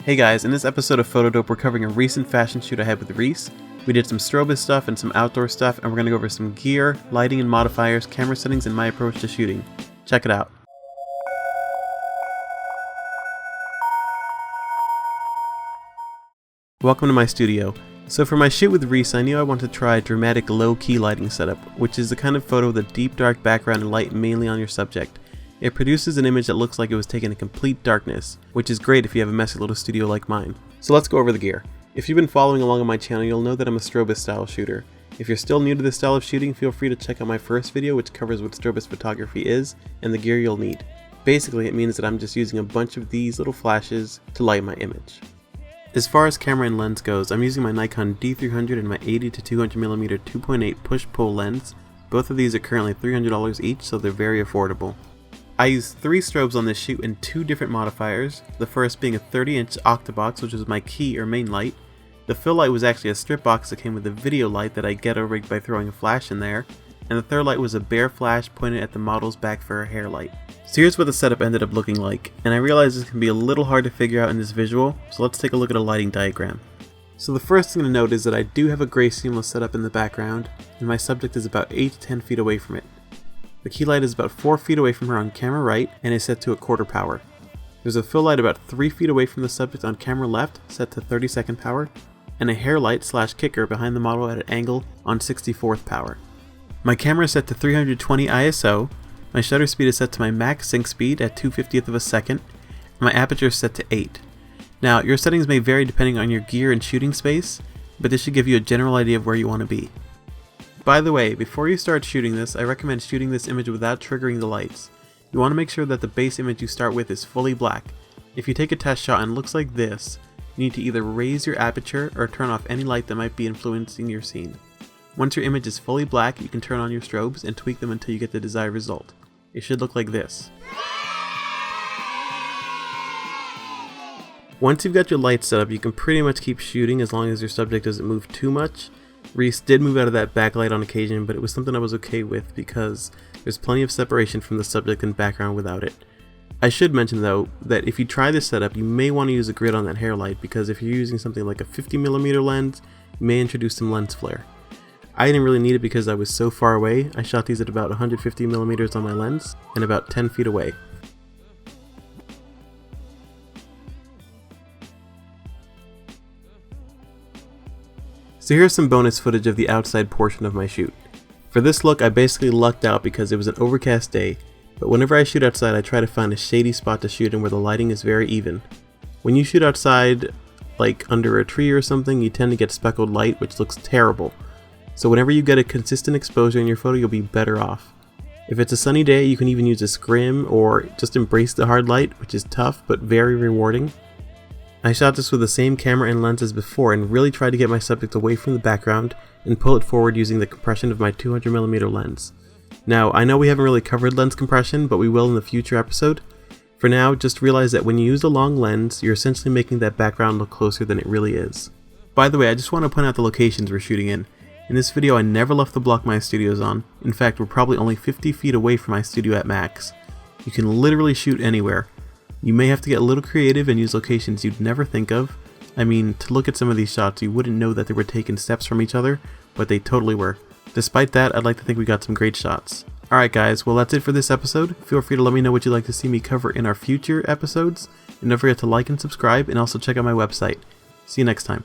Hey guys, in this episode of Photodope we're covering a recent fashion shoot I had with Reese. We did some Strobist stuff and some outdoor stuff, and we're going to go over some gear, lighting and modifiers, camera settings, and my approach to shooting. Check it out. Welcome to my studio. So for my shoot with Reese, I knew I wanted to try a dramatic low-key lighting setup, which is the kind of photo with a deep dark background and light mainly on your subject. It produces an image that looks like it was taken in complete darkness, which is great if you have a messy little studio like mine. So let's go over the gear. If you've been following along on my channel, you'll know that I'm a Strobist style shooter. If you're still new to this style of shooting, feel free to check out my first video which covers what Strobist photography is and the gear you'll need. Basically, it means that I'm just using a bunch of these little flashes to light my image. As far as camera and lens goes, I'm using my Nikon D300 and my 80-200mm 2.8 push-pull lens. Both of these are currently $300 each, so they're very affordable. I used 3 strobes on this shoot and 2 different modifiers, the first being a 30-inch octabox, which was my key or main light. The fill light was actually a strip box that came with a video light that I ghetto rigged by throwing a flash in there, and the third light was a bare flash pointed at the model's back for a hair light. So here's what the setup ended up looking like, and I realize this can be a little hard to figure out in this visual, so let's take a look at a lighting diagram. So the first thing to note is that I do have a gray seamless setup in the background, and my subject is about 8 to 10 feet away from it. The key light is about 4 feet away from her on camera right and is set to a quarter power. There's a fill light about 3 feet away from the subject on camera left set to 32nd power, and a hair light / kicker behind the model at an angle on 64th power. My camera is set to 320 ISO, my shutter speed is set to my max sync speed at 2/50th of a second, and my aperture is set to 8. Now your settings may vary depending on your gear and shooting space, but this should give you a general idea of where you want to be. By the way, before you start shooting this, I recommend shooting this image without triggering the lights. You want to make sure that the base image you start with is fully black. If you take a test shot and it looks like this, you need to either raise your aperture or turn off any light that might be influencing your scene. Once your image is fully black, you can turn on your strobes and tweak them until you get the desired result. It should look like this. Once you've got your lights set up, you can pretty much keep shooting as long as your subject doesn't move too much. Reese did move out of that backlight on occasion, but it was something I was okay with because there's plenty of separation from the subject and background without it. I should mention though that if you try this setup, you may want to use a grid on that hair light because if you're using something like a 50mm lens, you may introduce some lens flare. I didn't really need it because I was so far away. I shot these at about 150mm on my lens and about 10 feet away. So here's some bonus footage of the outside portion of my shoot. For this look, I basically lucked out because it was an overcast day, but whenever I shoot outside I try to find a shady spot to shoot in where the lighting is very even. When you shoot outside, like under a tree or something, you tend to get speckled light, which looks terrible. So whenever you get a consistent exposure in your photo, you'll be better off. If it's a sunny day, you can even use a scrim or just embrace the hard light, which is tough but very rewarding. I shot this with the same camera and lens as before and really tried to get my subject away from the background and pull it forward using the compression of my 200mm lens. Now, I know we haven't really covered lens compression, but we will in the future episode. For now, just realize that when you use a long lens, you're essentially making that background look closer than it really is. By the way, I just want to point out the locations we're shooting in. In this video, I never left the block my studio's on. In fact, we're probably only 50 feet away from my studio at max. You can literally shoot anywhere. You may have to get a little creative and use locations you'd never think of. I mean, to look at some of these shots, you wouldn't know that they were taken steps from each other, but they totally were. Despite that, I'd like to think we got some great shots. Alright guys, well that's it for this episode. Feel free to let me know what you'd like to see me cover in our future episodes, and don't forget to like and subscribe, and also check out my website. See you next time.